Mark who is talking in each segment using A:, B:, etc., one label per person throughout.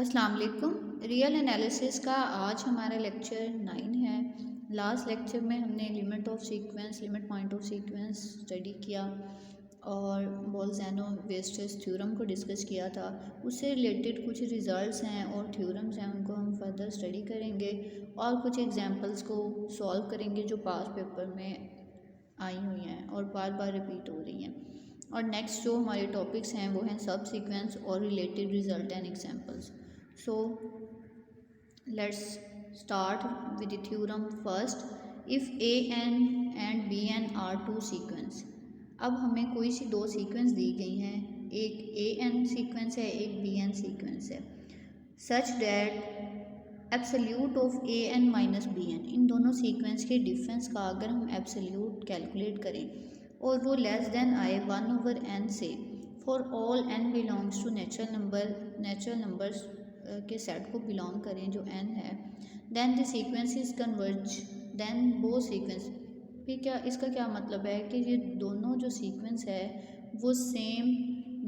A: अस्सलाम वालेकुम। Real analysis का आज हमारा लेक्चर 9 है। लास्ट लेक्चर में हमने limit of sequence, limit point of sequence study किया और बोल्ज़नो-वीयर्स्ट्रैस थ्योरम को डिस्कस किया था। उससे रिलेटेड कुछ रिज़ल्ट्स हैं और थ्योरम्स हैं, उनको हम फर्दर स्टडी करेंगे और कुछ एग्जांपल्स को सॉल्व करेंगे जो पास पेपर में आई हुई हैं और बार बार रिपीट हो रही हैं। और नेक्स्ट जो हमारे टॉपिक्स हैं वो हैं सब सीक्वेंस और related result and examples. So let's start with the theorem first. If A n and b n are two sequence. अब हमें कोई सी दो सीक्वेंस दी गई हैं, एक ए एन सीक्वेंस है, एक बी एन सीक्वेंस है, such that absolute of A N minus B N, इन दोनों सीक्वेंस के डिफरेंस का अगर हम एब्सोल्यूट कैलकुलेट करें और वो लेस देन आए 1/n से, for all n belongs to natural numbers के सेट को बिलोंग करें जो n है, then the sequence is converge, then वो सीक्वेंस भी क्या, इसका क्या मतलब है कि ये दोनों जो सीक्वेंस है वो सेम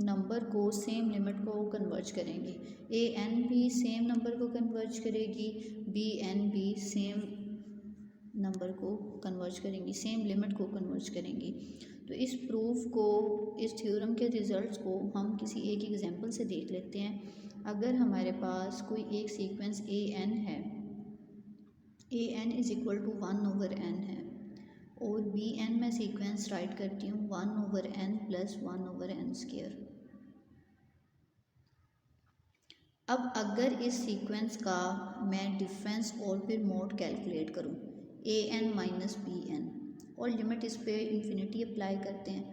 A: नंबर को, सेम लिमिट को कन्वर्ज करेंगी। ए एन भी सेम नंबर को कन्वर्ज करेगी, बी एन भी सेम नंबर को कन्वर्ज करेंगी, सेम लिमिट को कन्वर्ज करेंगी। तो इस प्रूफ को, इस थ्योरम के रिजल्ट्स को हम किसी एक एग्जांपल से देख लेते हैं। अगर हमारे पास कोई एक सीक्वेंस ए एन है, A N is equal to 1/n है और बी एन मैं सीक्वेंस राइट करती हूँ 1/n प्लस 1/n²। अब अगर इस सीक्वेंस का मैं डिफरेंस और फिर मोड कैलकुलेट करूँ ए एन माइनस बी एन और लिमिट इस पे इन्फिनिटी अप्लाई करते हैं,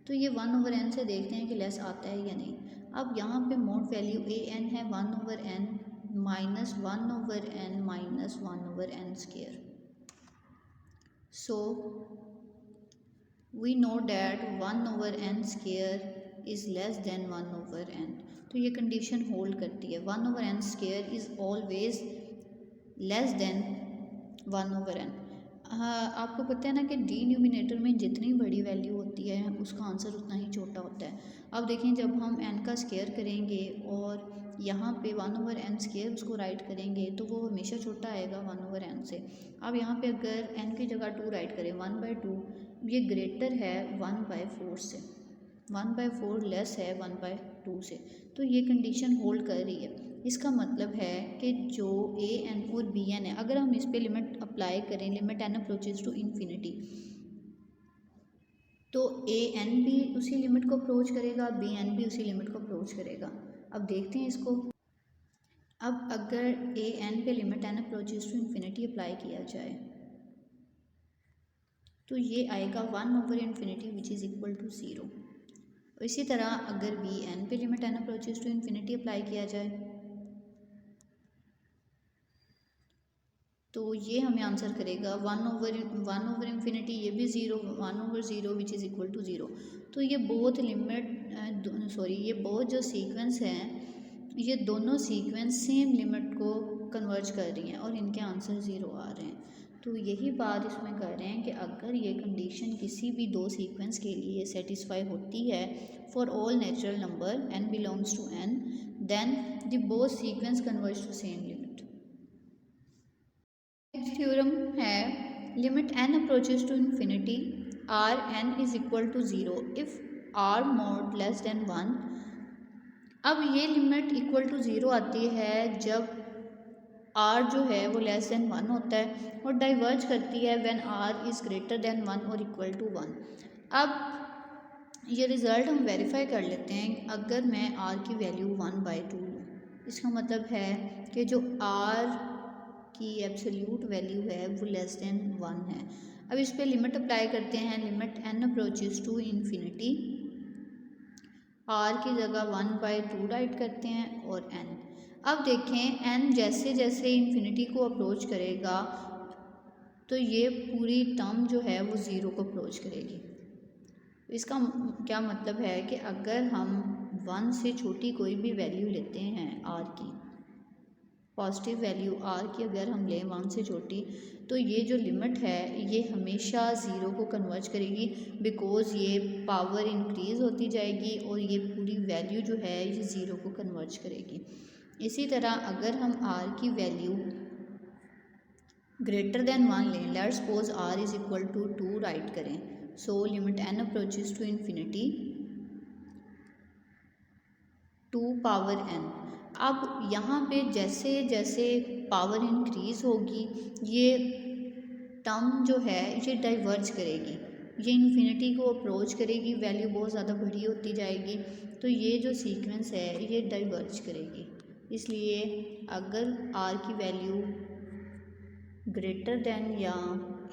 A: तो ये 1/n से देखते हैं कि लेस आता है या नहीं। अब यहाँ पे मोड वैल्यू ए एन है 1/n minus 1/n minus 1/n²। So we know that 1/n² is less than 1/n। तो ये कंडीशन होल्ड करती है, 1/n² is always less than 1/n। आपको पता है ना कि डिनोमिनेटर में जितनी बड़ी वैल्यू होती है उसका आंसर उतना ही छोटा होता है। अब देखें, जब हम n का स्क्वायर करेंगे और यहाँ पे 1/n² उसको राइट करेंगे तो वो हमेशा छोटा आएगा 1/n से। अब यहाँ पे अगर n की जगह 2 राइट करें 1/2, ये ग्रेटर है 1/4 से, 1/4 लेस है 1/2 से, तो ये कंडीशन होल्ड कर रही है। इसका मतलब है कि जो ए एन और बी एन है, अगर हम इस पे लिमिट अप्लाई करें, limit n approaches to infinity, तो ए एन भी उसी लिमिट को अप्रोच करेगा, बी एन भी उसी लिमिट को अप्रोच करेगा। अब देखते हैं इसको। अब अगर ए एन पे limit n approaches to infinity apply किया जाए तो ये आएगा 1/∞ विच इज़ इक्वल टू 0। इसी तरह अगर बी एन पे limit n approaches to infinity apply किया जाए तो ये हमें आंसर करेगा 1/∞, ये भी 0, 1/0 विच इज़ इक्वल टू 0। तो ये बहुत ये बहुत जो सीक्वेंस हैं, ये दोनों सीक्वेंस सेम लिमिट को कन्वर्ज कर रही हैं और इनके आंसर 0 आ रहे हैं। तो यही बात इसमें कर रहे हैं कि अगर ये कंडीशन किसी भी दो सीक्वेंस के लिए सेटिस्फाई होती है for all natural number n belongs to n, then the both sequence converge to same limit. Theorem है limit n approaches to infinity or n is equal to 0 if r mod less than 1। अब ये limit equal to 0 आती है जब r जो है वो less than 1 होता है और डाइवर्ज करती है when r is greater than 1 और इक्वल टू 1। अब ये रिज़ल्ट हम वेरीफाई कर लेते हैं। अगर मैं r की वैल्यू 1/2 लूँ, इसका मतलब है कि जो r की एब्सोल्यूट वैल्यू है वो लेस देन 1 है। अब इस पे लिमिट अप्लाई करते हैं, limit n approaches to infinity, r की जगह 1/2 राइट करते हैं और n। अब देखें n जैसे जैसे इन्फिनिटी को अप्रोच करेगा तो ये पूरी टर्म जो है वो 0 को अप्रोच करेगी। इसका क्या मतलब है कि अगर हम 1 से छोटी कोई भी वैल्यू लेते हैं r की, पॉजिटिव वैल्यू r की अगर हम लें 1 से छोटी, तो ये जो लिमिट है ये हमेशा 0 को कन्वर्ज करेगी, बिकॉज़ ये पावर इंक्रीज़ होती जाएगी और ये पूरी वैल्यू जो है ये 0 को कन्वर्ज करेगी। इसी तरह अगर हम r की वैल्यू ग्रेटर देन 1 लें, let's suppose r is equal to 2 write करें, so limit n approaches to infinity 2 power n। अब यहाँ पे जैसे जैसे पावर इंक्रीज़ होगी ये टर्म जो है ये डाइवर्ज करेगी, ये इन्फिनिटी को अप्रोच करेगी, वैल्यू बहुत ज़्यादा बड़ी होती जाएगी, तो ये जो सीक्वेंस है ये डाइवर्ज करेगी। इसलिए अगर r की वैल्यू ग्रेटर देन या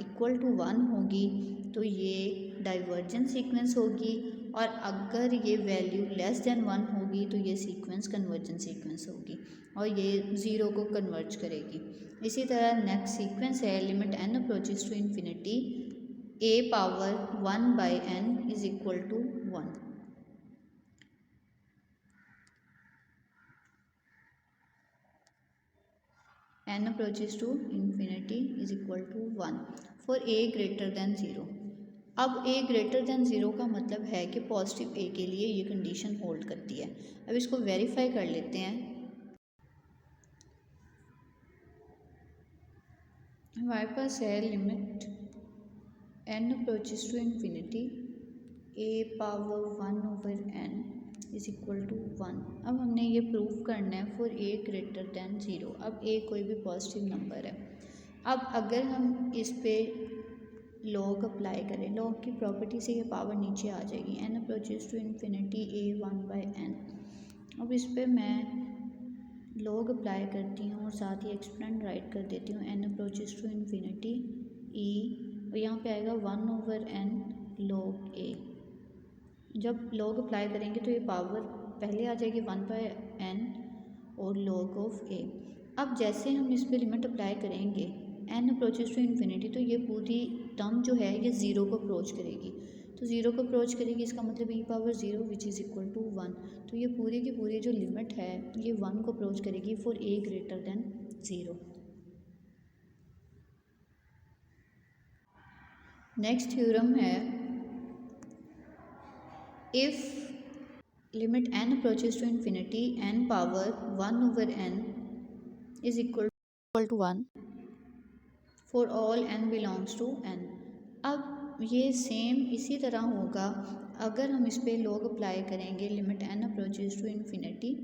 A: इक्वल टू 1 होगी तो ये डाइवर्जेंट सीक्वेंस होगी, और अगर ये वैल्यू लेस देन 1 होगी तो ये सीक्वेंस कन्वर्जेंट सीक्वेंस होगी और ये ज़ीरो को कन्वर्ज करेगी। इसी तरह नेक्स्ट सीक्वेंस है limit n approaches to infinity a power 1 by n is equal to 1। n approaches to infinity is equal to 1 for a greater than 0। अब a greater than 0 का मतलब है कि पॉजिटिव a के लिए ये कंडीशन होल्ड करती है। अब इसको वेरीफाई कर लेते हैं। हमारे पास है limit n approaches to infinity a power 1 over n is equal to 1। अब हमने ये प्रूव करना है फॉर a ग्रेटर दैन 0। अब a कोई भी पॉजिटिव नंबर है। अब अगर हम इस पे लॉग अप्लाई करें, लॉग की प्रॉपर्टी से ये पावर नीचे आ जाएगी, n approaches to infinity a 1 by n। अब इस पे मैं लॉग अप्लाई करती हूँ और साथ ही एक्सपेंड राइट कर देती हूँ, n approaches to infinity e, और यहाँ पे आएगा 1 ओवर n लॉग a। जब लॉग अप्लाई करेंगे तो ये पावर पहले आ जाएगी 1 बाई n और लॉग ऑफ a। अब जैसे हम इस पर लिमिट अप्लाई करेंगे n अप्रोचेस टू इन्फिनिटी, तो ये पूरी टर्म जो है ये ज़ीरो को अप्रोच करेगी, तो ज़ीरो को अप्रोच करेगी, इसका मतलब e power 0 which is equal to 1। तो ये पूरी की पूरी जो लिमिट है ये 1 को अप्रोच करेगी for a greater than 0। Next theorem है if limit n approaches to infinity n power 1 over n is equal to 1 for all n belongs to n। अब ये सेम इसी तरह होगा अगर हम इस पे लॉग अप्लाई करेंगे, limit n approaches to infinity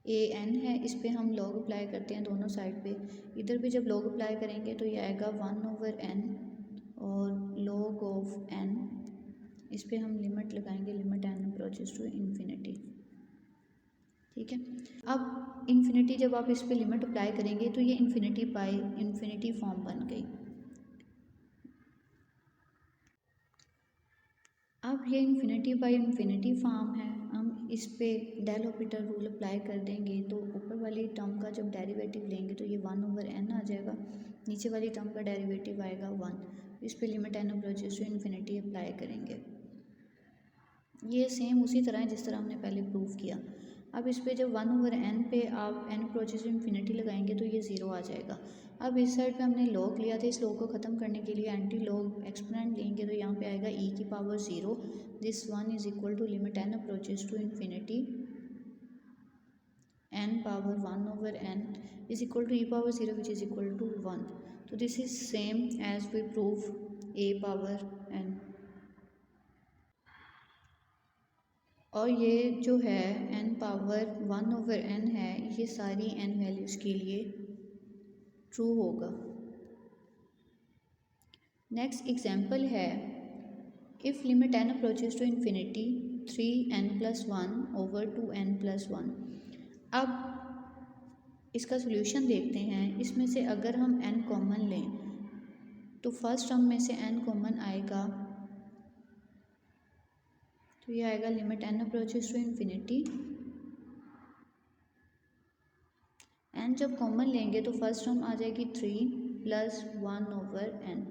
A: a n है, इस पे हम लॉग अप्लाई करते हैं दोनों साइड पे। इधर भी जब लॉग अप्लाई करेंगे तो ये आएगा 1 ओवर n और लॉग ऑफ n, इस पे हम लिमिट लगाएंगे, limit n approaches to infinity. ठीक है, अब इन्फिनिटी जब आप इस पे लिमिट अप्लाई करेंगे तो ये इन्फिनिटी बाई इन्फिनिटी फॉर्म बन गई। अब ये इन्फिनिटी बाई इन्फिनिटी फॉर्म है, हम इस पे डेल ऑपरेटर रूल अप्लाई कर देंगे तो ऊपर वाली टर्म का जब डेरिवेटिव लेंगे तो ये 1 ओवर n आ जाएगा, नीचे वाली टर्म का डेरिवेटिव आएगा 1। इस पे limit n approaches to infinity apply करेंगे। ये सेम उसी तरह है जिस तरह हमने पहले प्रूव किया। अब इस पे जब 1 ओवर n पे आप n अप्रोचेस टू इन्फिनिटी लगाएंगे तो ये 0 आ जाएगा। अब इस साइड पे हमने लॉग लिया था, इस लॉग को ख़त्म करने के लिए एंटी लॉग एक्सपोनेंट लेंगे तो यहाँ पे आएगा e की power 0, this 1 is equal to limit n approaches to infinity n power 1 over n is equal to e power 0 which is equal to 1। तो this is same as we prove a power n। और ये जो है n power 1 over n है, ये सारी n values के लिए ट्रू होगा। नेक्स्ट एग्जांपल है if limit n approaches to infinity 3n plus 1 over 2n plus 1। अब इसका सोल्यूशन देखते हैं। इसमें से अगर हम n कॉमन लें तो फर्स्ट टर्म में से n कॉमन आएगा तो ये आएगा limit n approaches to infinity. n जब कॉमन लेंगे तो फर्स्ट टर्म आ जाएगी 3 प्लस 1 ओवर n।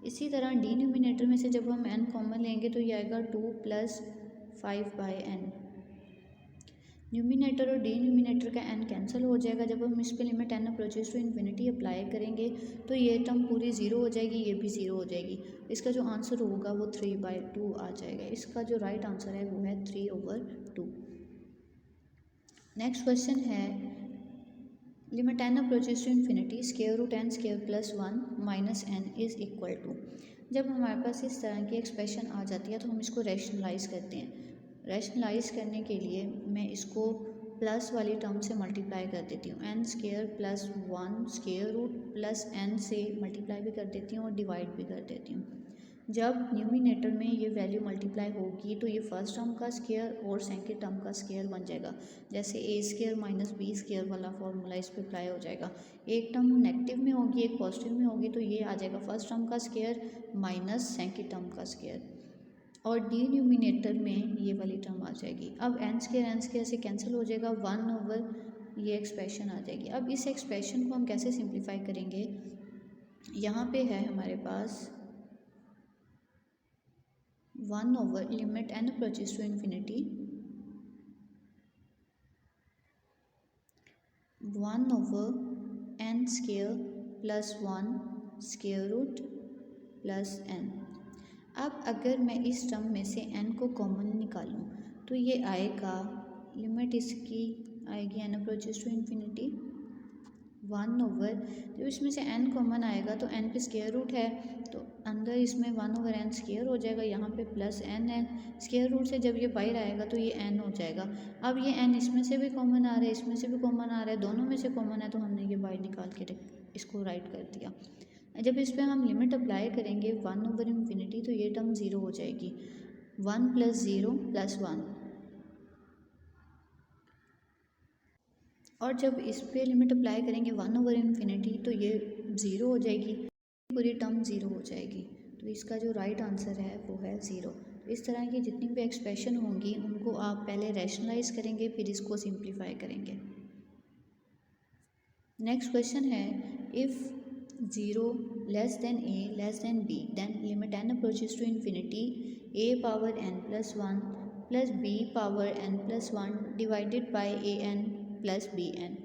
A: इसी तरह डिनोमिनेटर में से जब हम n कॉमन लेंगे तो ये आएगा 2 प्लस 5 बाई n। न्यूमिनेटर और डिनोमिनेटर का n कैंसिल हो जाएगा। जब हम इस पे limit n approaches to infinity apply करेंगे तो ये टर्म पूरी 0 हो जाएगी, ये भी 0 हो जाएगी। इसका जो आंसर होगा वो 3/2 आ जाएगा। इसका जो राइट आंसर है वो है 3/2। नेक्स्ट क्वेश्चन है limit N approaches to infinity square root n square plus one minus n is equal to. जब हमारे पास इस तरह की एक्सप्रेशन आ जाती है तो हम इसको रैशनलाइज करते हैं। रैशनलाइज करने के लिए मैं इसको प्लस वाली टर्म से मल्टीप्लाई कर देती हूँ। N square plus one square root plus n से मल्टीप्लाई भी कर देती हूँ और डिवाइड भी कर देती हूँ। जब न्यूमिनेटर में ये वैल्यू मल्टीप्लाई होगी तो ये फर्स्ट टर्म का स्क्वायर और सेकंड टर्म का स्क्वायर बन जाएगा। जैसे ए स्क्वायर माइनस बी स्क्वायर वाला फॉर्मूला इस पर अप्लाई हो जाएगा। एक टर्म नेगेटिव में होगी एक पॉजिटिव में होगी तो ये आ जाएगा फर्स्ट टर्म का स्क्वायर माइनस सेकंड टर्म का स्क्वायर और डिनोमिनेटर में ये वाली टर्म आ जाएगी। अब एन स्क्वायर से कैंसिल हो जाएगा, वन ओवर ये एक्सप्रेशन आ जाएगी। अब इस एक्सप्रेशन को हम कैसे सिंप्लीफाई करेंगे, यहाँ पे है हमारे पास one over limit N approaches to infinity one over N square plus one square root plus N. अब अगर मैं इस टर्म में से n को कॉमन निकालूं तो ये आएगा, लिमिट इसकी आएगी n approaches to infinity one over, जब इसमें से n कॉमन आएगा तो n पे स्क्वायर रूट है तो अंदर इसमें वन ओवर एन स्क्वायर हो जाएगा, यहाँ पे प्लस n है। स्क्वायर रूट से जब ये बाहर आएगा तो ये n हो जाएगा। अब ये n इसमें से भी कॉमन आ रहा है इसमें से भी कॉमन आ रहा है, दोनों में से कॉमन है तो हमने ये बाहर निकाल के इसको राइट कर दिया। जब इस पर हम लिमिट अप्लाई करेंगे वन ओवर इन्फिनिटी तो ये टर्म ज़ीरो हो जाएगी, one plus zero plus one. और जब इस पर लिमिट अप्लाई करेंगे वन ओवर इन्फिनिटी तो ये ज़ीरो हो जाएगी, पूरी टर्म ज़ीरो हो जाएगी। तो इसका जो राइट आंसर है वो है ज़ीरो। तो इस तरह की जितनी भी एक्सप्रेशन होंगी उनको आप पहले रैशनलाइज करेंगे फिर इसको सिंप्लीफाई करेंगे। नेक्स्ट क्वेश्चन है if zero less than a less than b then limit N approaches to infinity a power n plus one plus b power n plus one divided by a n plus b n.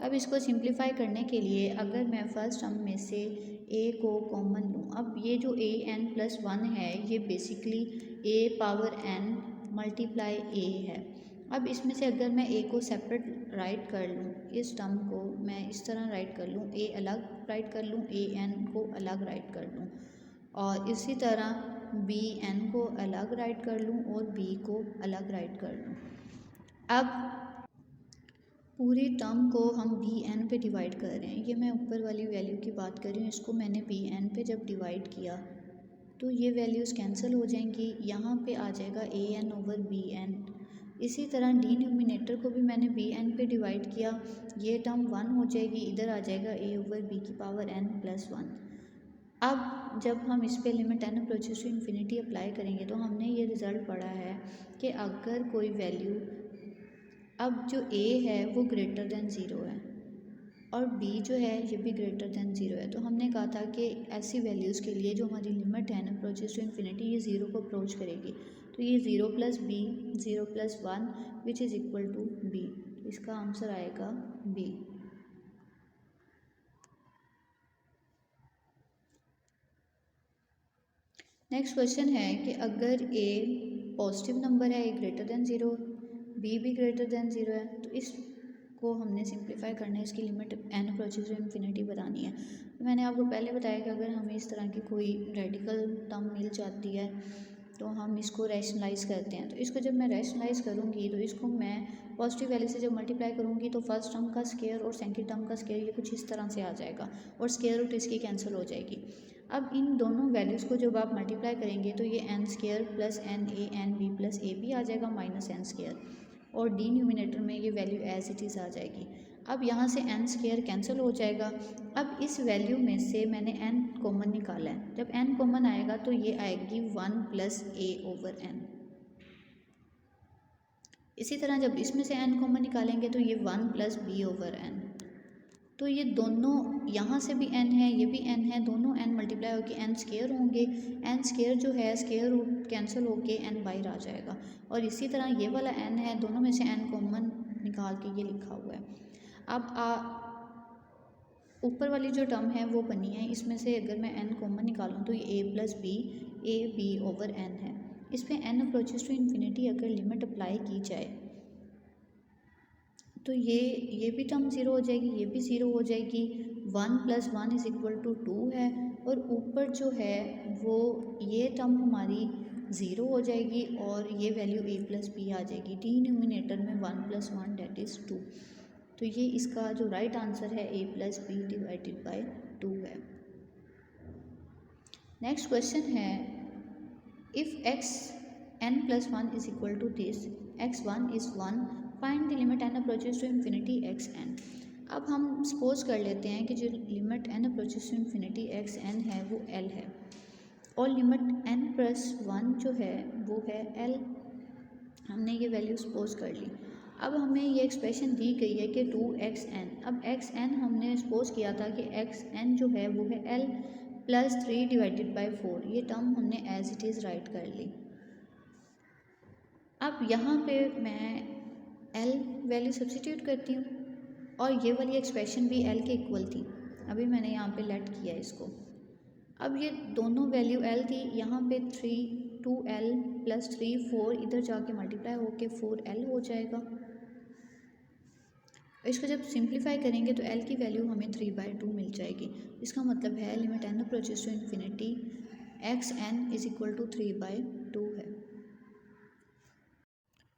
A: अब इसको simplify करने के लिए अगर मैं first term में से ए को कॉमन लूँ, अब ये जो ए एन प्लस वन है ये बेसिकली ए पावर एन मल्टीप्लाई ए है। अब इसमें से अगर मैं ए को सेपरेट राइट कर लूँ, इस टर्म को मैं इस तरह राइट कर लूँ, ए अलग राइट कर लूँ, ए एन को अलग राइट कर लूँ और इसी तरह बी एन को अलग राइट कर लूँ और बी को अलग राइट कर लूँ। अब पूरी टर्म को हम बी एन पे डिवाइड कर रहे हैं, ये मैं ऊपर वाली वैल्यू की बात कर रही हूँ, इसको मैंने बी एन पे जब डिवाइड किया तो ये वैल्यूज़ कैंसिल हो जाएंगी, यहाँ पे आ जाएगा A N over B N. इसी तरह डिनोमिनेटर को भी मैंने बी एन पे डिवाइड किया, ये टर्म वन हो जाएगी, इधर आ जाएगा ए ओवर बी की पावर एन प्लस वन। अब जब हम इस पे limit N approaches to infinity apply करेंगे तो हमने ये रिज़ल्ट पढ़ा है कि अगर कोई वैल्यू, अब जो ए है वो ग्रेटर दैन ज़ीरो है और बी जो है ये भी ग्रेटर दैन ज़ीरो है, तो हमने कहा था कि ऐसी वैल्यूज़ के लिए जो हमारी लिमिट है ना अप्रोचेस टू इन्फिनिटी ये ज़ीरो को अप्रोच करेगी, तो ये zero plus b zero plus one which is equal to b, तो इसका आंसर आएगा बी। नेक्स्ट क्वेश्चन है कि अगर ए पॉजिटिव नंबर है, a greater than zero, b भी ग्रेटर दैन ज़ीरो है, तो इसको हमने सिंप्लीफाई करना है, इसकी limit N approaches to infinity बतानी है। तो मैंने आपको पहले बताया कि अगर हमें इस तरह की कोई रेडिकल टर्म मिल जाती है तो हम इसको रैशनलाइज़ करते हैं। तो इसको जब मैं रैशनलाइज़ करूँगी तो इसको मैं पॉजिटिव वैल्यू से जब मल्टीप्लाई करूँगी तो फर्स्ट टर्म का स्क्वायर और सेकंड टर्म का स्क्वायर ये कुछ इस तरह से आ जाएगा और स्क्वायर रूट इसकी कैंसिल हो जाएगी। अब इन दोनों वैल्यूज़ को जब आप मल्टीप्लाई करेंगे तो ये N square plus N B plus A B आ जाएगा माइनस एन स्क्वायर और डिनोमिनेटर में ये वैल्यू एज इट इज़ आ जाएगी। अब यहाँ से एन स्क्वायर कैंसिल हो जाएगा। अब इस वैल्यू में से मैंने एन कॉमन निकाला है, जब एन कॉमन आएगा तो ये आएगी वन प्लस ए ओवर एन। इसी तरह जब इसमें से एन कॉमन निकालेंगे तो ये one plus b over n. तो ये दोनों, यहाँ से भी n है ये भी n है, दोनों n मल्टीप्लाई होकर n स्क्वायर होंगे, n स्क्वायर जो है स्क्वायर रूट कैंसिल होके n बाहर आ जाएगा और इसी तरह ये वाला n है, दोनों में से n कॉमन निकाल के ये लिखा हुआ है। अब ऊपर वाली जो टर्म है वो बनी है, इसमें से अगर मैं n कॉमन निकालूँ तो ये a plus b a b over n है। इस पर n अप्रोचेस टू इन्फिनिटी अगर लिमिट अप्लाई की जाए तो ये भी टर्म ज़ीरो हो जाएगी, ये भी ज़ीरो हो जाएगी। 1 + 1 = 2 है, और ऊपर जो है वो ये टर्म हमारी ज़ीरो हो जाएगी और ये वैल्यू a + b आ जाएगी। डिनोमिनेटर में 1 + 1 = 2। तो ये इसका जो राइट आंसर है a + b / 2 है। नेक्स्ट क्वेश्चन है, इफ़ xn + 1 = this, x1 is 1, find the limit n approaches to infinity xn। अब हम सपोज कर लेते हैं कि जो limit n approaches to infinity xn है वो l है, और लिमिट n + 1 जो है वो है l। हमने ये वैल्यू सपोज कर ली। अब हमें ये एक्सप्रेशन दी गई है कि 2xn। अब xn हमने सपोज किया था कि xn जो है वो है l + 3 / 4। ये टर्म हमने एज इट इज़ राइट कर ली। अब यहाँ पे मैं l वैल्यू सब्स्टिट्यूट करती हूँ, और ये वाली एक्सप्रेशन भी l के इक्वल थी। अभी मैंने यहाँ पे लेट किया इसको। अब ये दोनों वैल्यू l थी, यहाँ पे 2l + 3 4 इधर जाके मल्टीप्लाई होके 4l हो जाएगा। इसको जब सिंप्लीफाई करेंगे तो l की वैल्यू हमें 3/2 मिल जाएगी। इसका मतलब है limit n approaches to infinity xn = 3/2 है।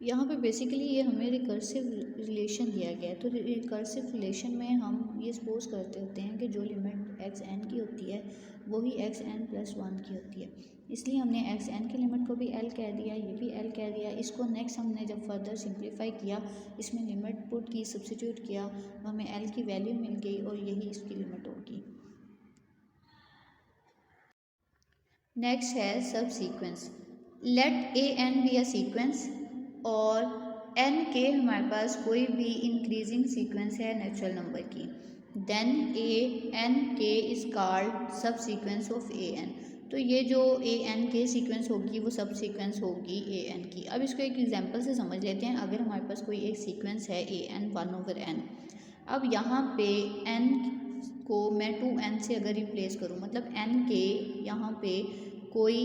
A: यहाँ पे बेसिकली ये हमें रिकर्सिव रिलेशन दिया गया है। तो रिकर्सिव रिलेशन में हम ये सपोज करते होते हैं कि जो लिमिट xn की होती है वही xn + 1 की होती है, इसलिए हमने xn की लिमिट को भी l कह दिया, ये भी l कह दिया। इसको नेक्स्ट हमने जब फर्दर सिंप्लीफाई किया, इसमें लिमिट पुट की, सब्स्टिट्यूट किया, तो हमें l की वैल्यू मिल गई और यही इसकी लिमिट होगी। नेक्स्ट है subsequence. Let an be a sequence और n के हमारे पास कोई भी इंक्रीजिंग सीक्वेंस है नेचुरल नंबर की, then an k is called subsequence of an। तो ये जो an k सीक्वेंस होगी वो सब सीक्वेंस होगी an की। अब इसको एक एग्जांपल से समझ लेते हैं। अगर हमारे पास कोई एक सीक्वेंस है an 1/n, अब यहाँ पे n को मैं 2n से अगर रिप्लेस करूँ, मतलब n के यहाँ पे कोई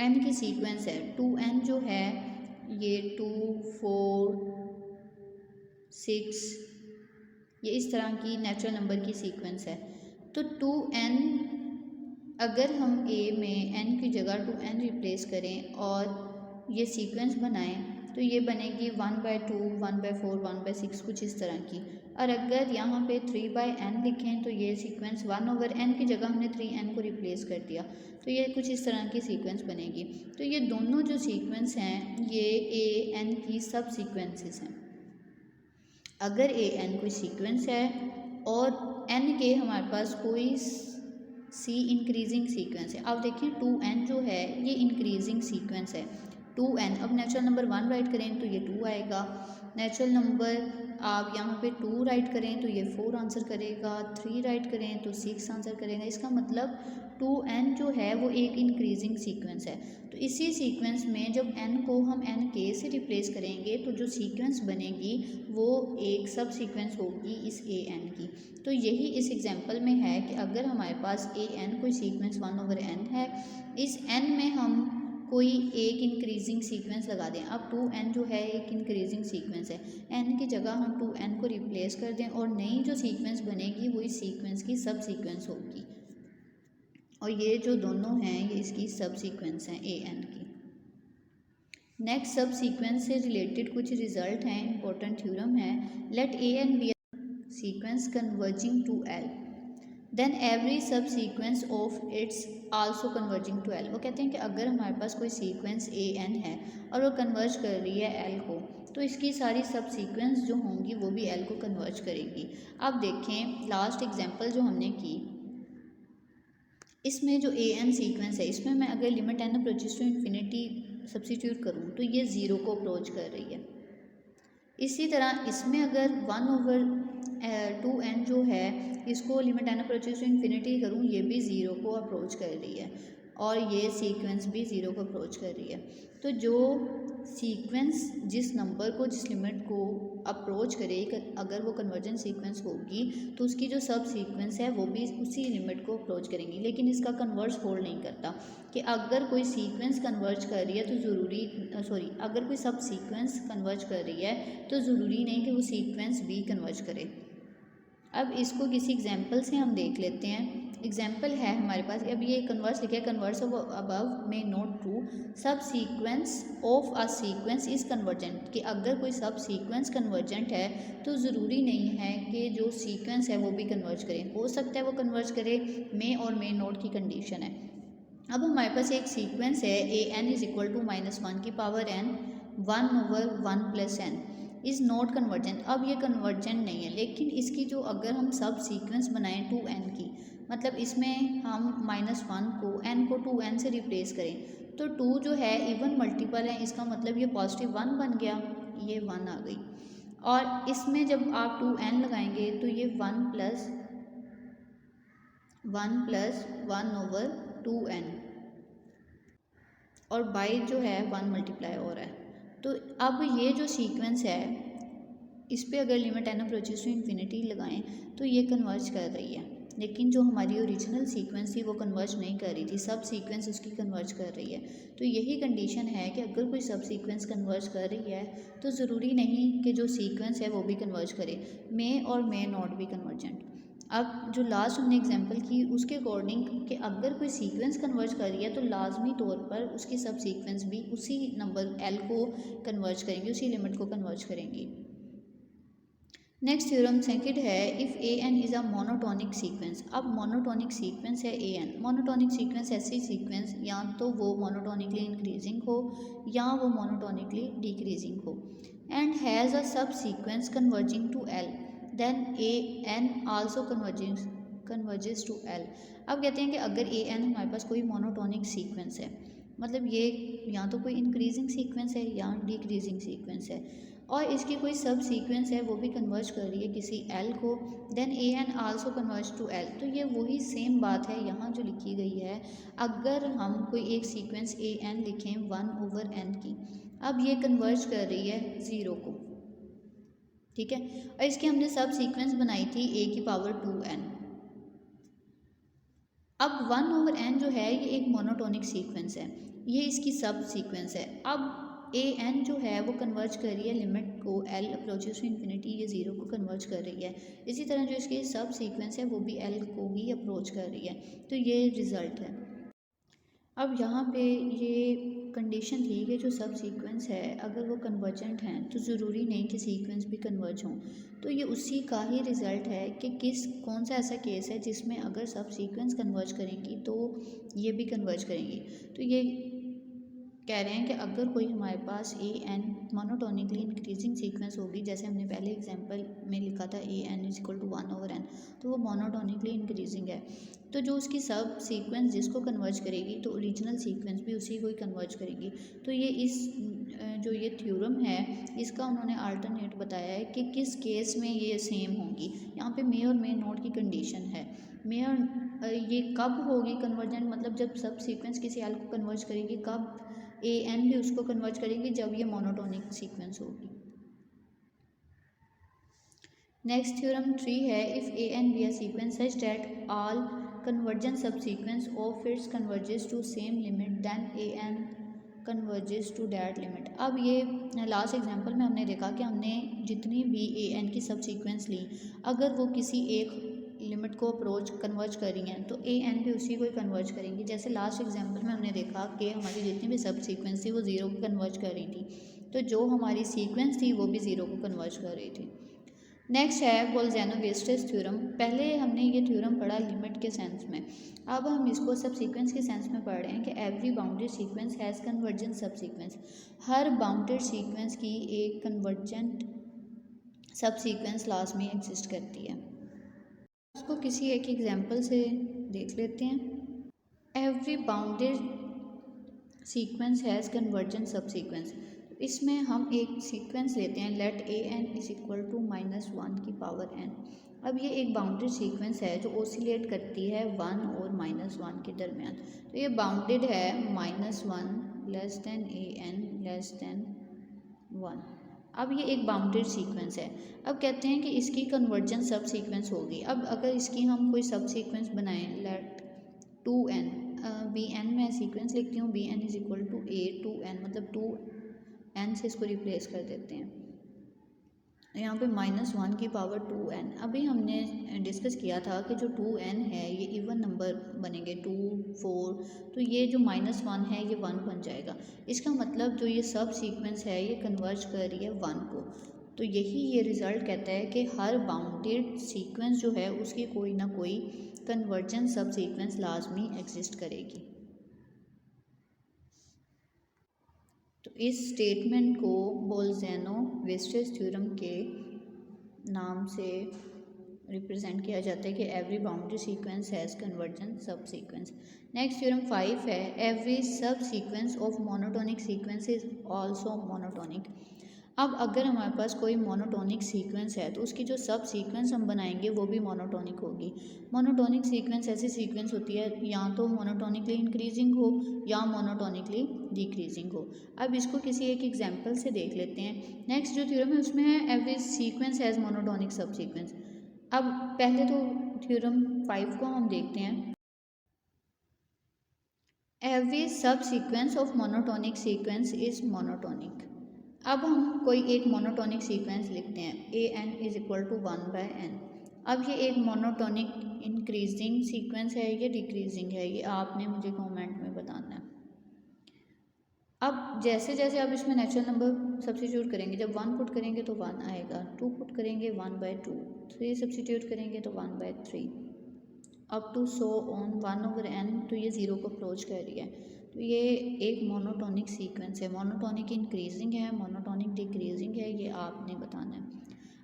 A: n की सीक्वेंस है, 2n जो है ये 2 4 6 ये इस तरह की नेचुरल नंबर की सीक्वेंस है। तो 2n अगर हम a में n की जगह 2n रिप्लेस करें और ये सीक्वेंस बनाएं तो ये बनेगी 1/2 1/4 1/6 कुछ इस तरह की। और अगर यहाँ पे 3/n लिखें तो ये सीक्वेंस 1/n की जगह हमने 3n को रिप्लेस कर दिया, तो ये कुछ इस तरह की सीक्वेंस बनेगी। तो ये दोनों जो सीक्वेंस हैं ये an की सब सीक्वेंसेस हैं। अगर an कोई सीक्वेंस है और n के हमारे पास कोई सी इंक्रीजिंग सीक्वेंस है। अब देखिए 2n जो है ये इंक्रीजिंग सीक्वेंस है। 2n, अब नेचुरल नंबर 1 राइट करें तो ये 2 आएगा, नेचुरल नंबर आप यहाँ पे 2 राइट करें तो ये 4 आंसर करेगा, 3 राइट करें तो 6 आंसर करेगा। इसका मतलब 2n जो है वो एक इंक्रीजिंग सीक्वेंस है। तो इसी सीक्वेंस में जब n को हम nk से रिप्लेस करेंगे तो जो सीक्वेंस बनेगी वो एक सब सीक्वेंस होगी इस an की। तो यही इस एग्जांपल में है कि अगर हमारे पास an कोई सीक्वेंस 1/n है, इस n में हम कोई एक इंक्रीजिंग सीक्वेंस लगा दें। अब 2n जो है एक इंक्रीजिंग सीक्वेंस है, n की जगह हम 2n को रिप्लेस कर दें और नई जो सीक्वेंस बनेगी वो इस सीक्वेंस की सब सीक्वेंस होगी। और ये जो दोनों हैं ये इसकी सब सीक्वेंस हैं an की। नेक्स्ट सब सीक्वेंस से रिलेटेड कुछ रिजल्ट हैं, इंपॉर्टेंट थ्योरम है। Let an be sequence converging to l, then every subsequence of its also converging to l। वो कहते हैं कि अगर हमारे पास कोई सीक्वेंस an है और वो कन्वर्ज कर रही है l को, तो इसकी सारी सब सीक्वेंस जो होंगी वो भी l को कन्वर्ज करेंगी। अब देखें लास्ट एग्जांपल जो हमने की, इसमें जो an सीक्वेंस है इसमें मैं अगर limit n approaches to infinity substitute करूँ तो ये 0 को अप्रोच कर रही है। इसी तरह इसमें अगर 1/2n जो है इसको limit n approaches to infinity करूँ, ये भी 0 को अप्रोच कर रही है। और ये सीक्वेंस भी ज़ीरो को अप्रोच कर रही है। तो जो सीक्वेंस जिस नंबर को, जिस लिमिट को अप्रोच करे, अगर वो कन्वर्जेंट सीक्वेंस होगी तो उसकी जो सब सीक्वेंस है वो भी उसी लिमिट को अप्रोच करेंगी। लेकिन इसका कन्वर्स होल्ड नहीं करता कि अगर कोई सीक्वेंस कन्वर्ज कर रही है तो अगर कोई सब सीक्वेंस कन्वर्ज कर रही है तो ज़रूरी नहीं कि वो सीक्वेंस भी कन्वर्ज करे। अब इसको किसी एग्जाम्पल से हम देख लेते हैं। एग्जाम्पल है हमारे पास, अब ये कन्वर्स लिखा है, कन्वर्स ऑफ अबव में नोट ट्रू, सब sequence of a sequence is convergent, कि अगर कोई सब सीक्वेंस कन्वर्जेंट है तो ज़रूरी नहीं है कि जो सीक्वेंस है वो भी कन्वर्ज करे, हो सकता है वो कन्वर्ज करे, मे और मे नोट की कंडीशन है। अब हमारे पास एक सीक्वेंस है ए एन इज़ इक्वल टू -1 की power n 1/1 + n is not convergent. अब ये कन्वर्जेंट नहीं है, लेकिन इसकी जो अगर हम सब सीक्वेंस बनाएं 2n की, मतलब इसमें हम -1 को n को 2n से रिप्लेस करें तो 2 जो है इवन मल्टीपल है, इसका मतलब ये पॉजिटिव 1 बन गया, ये 1 आ गई। और इसमें जब आप 2n लगाएंगे तो ये 1 + 1/2n और बाई जो है 1 मल्टीप्लाई हो रहा है। तो अब ये जो सीक्वेंस है इस पर अगर limit n approaches to infinity लगाएं तो ये कन्वर्ज कर रही है, लेकिन जो हमारी ओरिजिनल सीक्वेंस थी वो कन्वर्ज नहीं कर रही थी, सब सीक्वेंस उसकी कन्वर्ज कर रही है। तो यही कंडीशन है कि अगर कोई सब सीक्वेंस कन्वर्ज कर रही है तो ज़रूरी नहीं कि जो सीक्वेंस है वो भी कन्वर्ज करे, मे और मे नॉट भी कन्वर्जेंट। अब जो लास्ट हमने एग्जांपल की उसके अकॉर्डिंग कि अगर कोई सीक्वेंस कन्वर्ज कर रही है तो लाजमी तौर पर उसकी सब सीक्वेंस भी उसी नंबर l को कन्वर्ज करेंगी, उसी लिमिट को कन्वर्ज करेंगी। नेक्स्ट थ्योरम सेकंड है, if A n is a monotonic sequence. अब मोनोटोनिक सीक्वेंस है ए एन। मोनोटोनिक सीक्वेंस ऐसी सीक्वेंस या तो वो मोनोटोनिकली इंक्रीजिंग हो या वो मोनोटोनिकली डिक्रीजिंग हो, and has a sub sequence converging to l, then A n also converges to l. अब कहते हैं कि अगर ए एन हमारे पास कोई मोनोटोनिक सीक्वेंस है, मतलब ये या तो कोई इंक्रीजिंग सीक्वेंस है या डिक्रीजिंग सीक्वेंस है, और इसकी कोई सब सीक्वेंस है वो भी कन्वर्ज कर रही है किसी एल को, then A n also converge to l. तो ये वही सेम बात है यहाँ जो लिखी गई है। अगर हम कोई एक सीक्वेंस ए एन लिखें 1/n की, अब ये कन्वर्ज कर रही है 0 को, ठीक है, और इसकी हमने सब सीक्वेंस बनाई थी a की पावर 2n। अब 1/n जो है ये एक मोनोटोनिक सीक्वेंस है, ये इसकी सब सीक्वेंस है। अब ए एन जो है वो कन्वर्ज कर रही है लिमिट को एल अप्रोचेस टू इन्फिनिटी, ये 0 को कन्वर्ज कर रही है। इसी तरह जो इसकी सब सीक्वेंस है वो भी एल को ही अप्रोच कर रही है, तो ये रिज़ल्ट है। अब यहाँ पे ये कंडीशन थी कि जो सब सीक्वेंस है अगर वो कन्वर्जेंट हैं तो ज़रूरी नहीं कि सीक्वेंस भी कन्वर्ज हों। तो ये उसी का ही रिज़ल्ट है कि कौन सा ऐसा केस है जिसमें अगर सब सीक्वेंस कन्वर्ज करेंगी तो ये भी कन्वर्ज करेंगी। तो ये कह रहे हैं कि अगर कोई हमारे पास A N monotonically increasing sequence होगी, जैसे हमने पहले एग्जांपल में लिखा था A N is equal to 1/n, तो वो मोनोटोनिकली इंक्रीजिंग है, तो जो उसकी सब सीक्वेंस जिसको कन्वर्ज करेगी तो ओरिजिनल सीक्वेंस भी उसी को ही कन्वर्ज करेगी। तो ये जो ये थ्योरम है इसका उन्होंने अल्टरनेट बताया है कि किस केस में ये सेम होंगी। यहाँ पे मे और मे नॉट की कंडीशन है। मे और ये कब होगी कन्वर्जेंट, मतलब जब सब सीक्वेंस किसी एल को कन्वर्ज करेगी, कब ए एन भी उसको कन्वर्ज करेंगे, जब ये मोनोटोनिक सीक्वेंस होगी। नेक्स्ट थ्योरम 3 है, if A N be a sequence such that all convergent सब sequence of its converges to same limit then A N converges to that limit. अब ये लास्ट एग्जांपल में हमने देखा कि हमने जितनी भी ए एन की सब सीक्वेंस ली, अगर वो किसी एक लिमिट को अप्रोच कन्वर्ज कर रही हैं तो ए एन भी उसी को ही कन्वर्ज करेंगी। जैसे लास्ट एग्जांपल में हमने देखा कि हमारी जितनी भी सब सीक्वेंस थी वो 0 को कन्वर्ज कर रही थी, तो जो हमारी सीक्वेंस थी वो भी 0 को कन्वर्ज कर रही थी। नेक्स्ट है बोल्ज़नो-वीस्टिस थ्योरम। पहले हमने ये थ्योरम पढ़ा लिमिट के सेंस में, अब हम इसको सब सीक्वेंस के सेंस में पढ़ रहे हैं कि every bounded sequence has convergent सब सीक्वेंस। हर बाउंडेड सीक्वेंस की एक कन्वर्जेंट सब सीक्वेंस लास्ट में एग्जिस्ट करती है। उसको किसी एक एग्जांपल से देख लेते हैं। Every bounded sequence has convergent सब सीक्वेंस। इसमें हम एक सीक्वेंस लेते हैं, let a N is equal to -1 की पावर एन। अब ये एक बाउंडेड सीक्वेंस है जो ओसिलेट करती है 1 और -1 के दरमियान। तो ये बाउंडेड है -1 less than A N less than 1। अब ये एक बाउंडेड सीक्वेंस है। अब कहते हैं कि इसकी कन्वर्जेंस सब सीक्वेंस होगी। अब अगर इसकी हम कोई सब सीक्वेंस बनाएं, लेट 2n, बी एन में सीक्वेंस लिखती हूँ, b n is equal to a 2n, मतलब 2n से इसको रिप्लेस कर देते हैं। यहाँ पे -1 की पावर 2n। अभी हमने डिस्कस किया था कि जो 2n है ये इवन नंबर बनेंगे, 2 4, तो ये जो -1 है ये 1 बन जाएगा। इसका मतलब जो ये सब सीक्वेंस है ये कन्वर्ज कर रही है 1 को। तो यही ये रिज़ल्ट कहता है कि हर बाउंडेड सीक्वेंस जो है उसकी कोई ना कोई कन्वर्जन सब सीक्वेंस लाजमी एग्जिस्ट करेगी। तो इस स्टेटमेंट को बोल्ज़ैनो-वेस्टर्स थ्योरम के नाम से रिप्रेजेंट किया जाता है कि every boundary sequence has conversion सब सीक्वेंस। नेक्स्ट थ्योरम 5 है, every subsequence of monotonic sequence is also monotonic. अब अगर हमारे पास कोई मोनोटोनिक सीक्वेंस है तो उसकी जो सब सीक्वेंस हम बनाएंगे वो भी मोनोटोनिक होगी। मोनोटोनिक सीक्वेंस ऐसी सीक्वेंस होती है या तो मोनोटोनिकली इंक्रीजिंग हो या मोनोटोनिकली डिक्रीजिंग हो। अब इसको किसी एक एग्जांपल से देख लेते हैं। नेक्स्ट जो थ्योरम है उसमें है एवरी सीक्वेंस हैज़ मोनोटोनिक सब सीक्वेंस। अब पहले तो थ्योरम 5 को हम देखते हैं। Every subsequence of monotonic sequence is monotonic. अब हम कोई एक मोनोटोनिक सीक्वेंस लिखते हैं, A N is equal to 1/n। अब ये एक मोनोटोनिक इंक्रीजिंग सीक्वेंस है या डिक्रीजिंग है, ये आपने मुझे कमेंट में बताना है। अब जैसे जैसे आप इसमें नेचुरल नंबर सब्स्टिट्यूट करेंगे, जब 1 पुट करेंगे तो 1 आएगा, 2 पुट करेंगे 1/2, 3 सब्स्टिट्यूट करेंगे तो 1/3, up to so on 1/n। तो ये 0 को अप्रोच कर रही है। तो ये एक मोनोटोनिक सीक्वेंस है। मोनोटोनिक इंक्रीजिंग है, मोनोटोनिक डिक्रीजिंग है, ये आपने बताना है।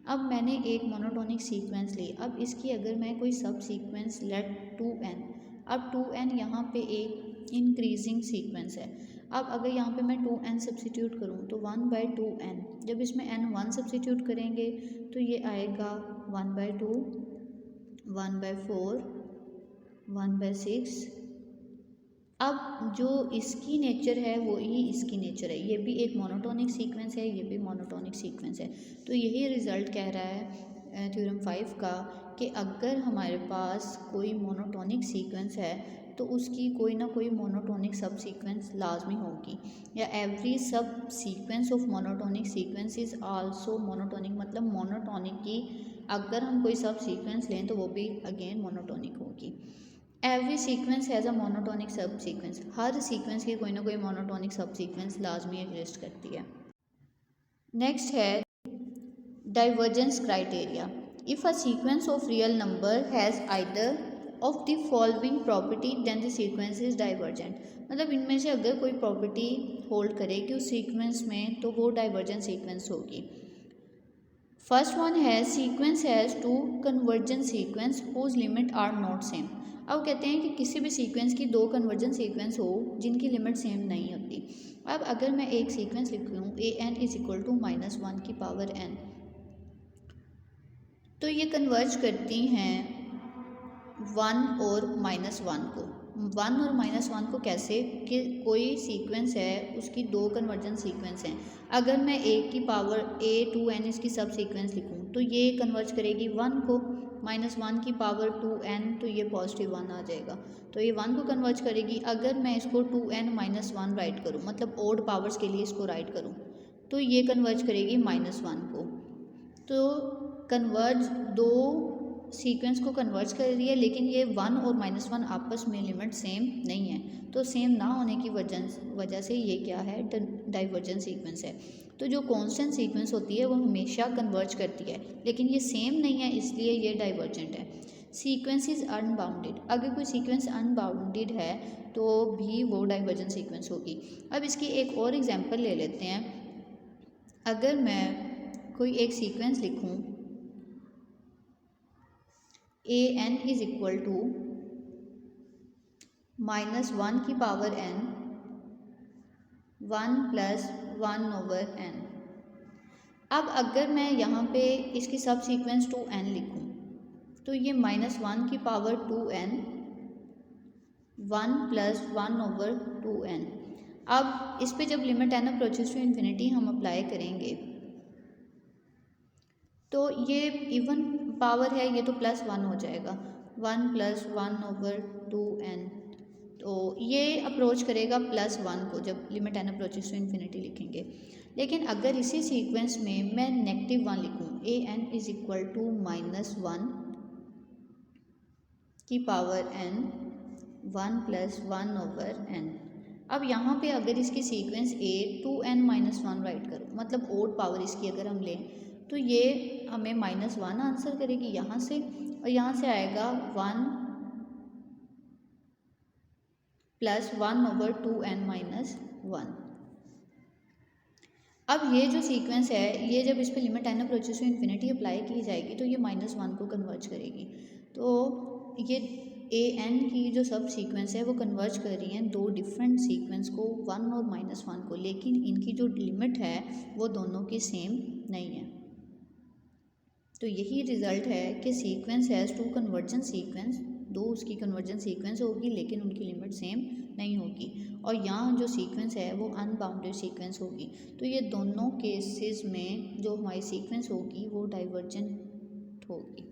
A: अब मैंने एक मोनोटोनिक सीक्वेंस ली। अब इसकी अगर मैं कोई सब सीक्वेंस लेट 2n, अब 2n यहाँ पे एक इंक्रीजिंग सीक्वेंस है। अब अगर यहाँ पे मैं 2n सब्स्टिट्यूट करूँ तो 1/2n, जब इसमें n 1 सब्स्टिट्यूट करेंगे तो ये आएगा 1/2, 1/4, 1/6। अब जो इसकी नेचर है वो ही इसकी नेचर है, ये भी एक मोनोटोनिक सीक्वेंस है, ये भी मोनोटोनिक सीक्वेंस है। तो यही रिज़ल्ट कह रहा है थ्योरम 5 का कि अगर हमारे पास कोई मोनोटोनिक सीक्वेंस है तो उसकी कोई ना कोई मोनोटोनिक सब सीक्वेंस लाजमी होगी, या every subsequence of monotonic sequence is also monotonic, मतलब मोनोटोनिक की अगर हम कोई सब सीक्वेंस लें तो वो भी अगेन मोनोटोनिक होगी। Every sequence has a monotonic सब सीक्वेंस, हर सीक्वेंस की कोई ना कोई मोनोटोनिक सब सीक्वेंस लाजमी एग्जिस्ट करती है। नेक्स्ट है divergence criteria. If a sequence of real number has either of the following property then the sequence is divergent. मतलब इनमें से अगर कोई प्रॉपर्टी होल्ड करेगी उस सीक्वेंस में तो वो डाइवर्जेंट सीक्वेंस होगी। फर्स्ट वन है sequence has two convergent sequence whose limit are not same. अब कहते हैं कि किसी भी सीक्वेंस की दो कन्वर्जेंट सीक्वेंस हो जिनकी लिमिट सेम नहीं होती। अब अगर मैं एक सीक्वेंस लिख लूँ A N is equal to -1 की पावर n, तो ये कन्वर्ज करती हैं 1 और -1 को। 1 और -1 को कैसे, कि कोई सीक्वेंस है उसकी दो कन्वर्जेंट सीक्वेंस हैं। अगर मैं ए की पावर a2n इसकी सब सीक्वेंस लिखूँ तो ये कन्वर्ज करेगी 1 को, -1 की पावर 2n तो ये पॉजिटिव 1 आ जाएगा, तो ये 1 को कन्वर्ज करेगी। अगर मैं इसको 2n - 1 राइट करूँ, मतलब ओड पावर्स के लिए इसको राइट करूँ, तो ये कन्वर्ज करेगी -1 को। तो कन्वर्ज दो सीक्वेंस को कन्वर्ज कर रही है, लेकिन ये 1 और -1 आपस में लिमिट सेम नहीं है, तो सेम ना होने की वजह से ये क्या है, डाइवर्जेंट सीक्वेंस है। तो जो कांस्टेंट सीक्वेंस होती है वो हमेशा कन्वर्ज करती है, लेकिन ये सेम नहीं है इसलिए ये डाइवर्जेंट है। Sequence is unbounded. अगर कोई सीक्वेंस अनबाउंडेड है तो भी वो डाइवर्जेंट सीक्वेंस होगी। अब इसकी एक और एग्जांपल ले लेते हैं। अगर मैं कोई एक सीक्वेंस लिखूं A N is equal to -1 की पावर n, 1 + 1/n। अब अगर मैं यहाँ पे इसकी सब सीक्वेंस 2n लिखूँ तो ये -1 की पावर 2n 1 + 1/2n। अब इस पे जब limit n approaches to infinity हम अप्लाई करेंगे तो ये इवन पावर है, ये तो +1 हो जाएगा, 1 + 1/2n। तो ये अप्रोच करेगा +1 को जब limit n approaches to infinity लिखेंगे। लेकिन अगर इसी सीक्वेंस में मैं -1 लिखूँ, an = -1 की पावर n 1 + 1/n। अब यहाँ पे अगर इसकी सीक्वेंस a 2n - 1 राइट करो, मतलब ओड पावर इसकी अगर हम लें तो ये हमें -1 आंसर करेगी यहाँ से, और यहाँ से आएगा 1 + 1/2n - 1। अब ये जो सीक्वेंस है, ये जब इस पे limit n approaches to infinity apply की जाएगी तो ये -1 को कन्वर्ज करेगी। तो ये an की जो सब सीक्वेंस है वो कन्वर्ज कर रही हैं दो डिफरेंट सीक्वेंस को, 1 और -1 को, लेकिन इनकी जो लिमिट है वो दोनों की सेम नहीं है। तो यही रिज़ल्ट है कि sequence has two convergent sequence, दो उसकी कन्वर्जेंट सीक्वेंस होगी लेकिन उनकी लिमिट सेम नहीं होगी, और यहाँ जो सीक्वेंस है वो अनबाउंडेड सीक्वेंस होगी। तो ये दोनों केसेस में जो हमारी सीक्वेंस होगी वो डाइवर्जेंट होगी।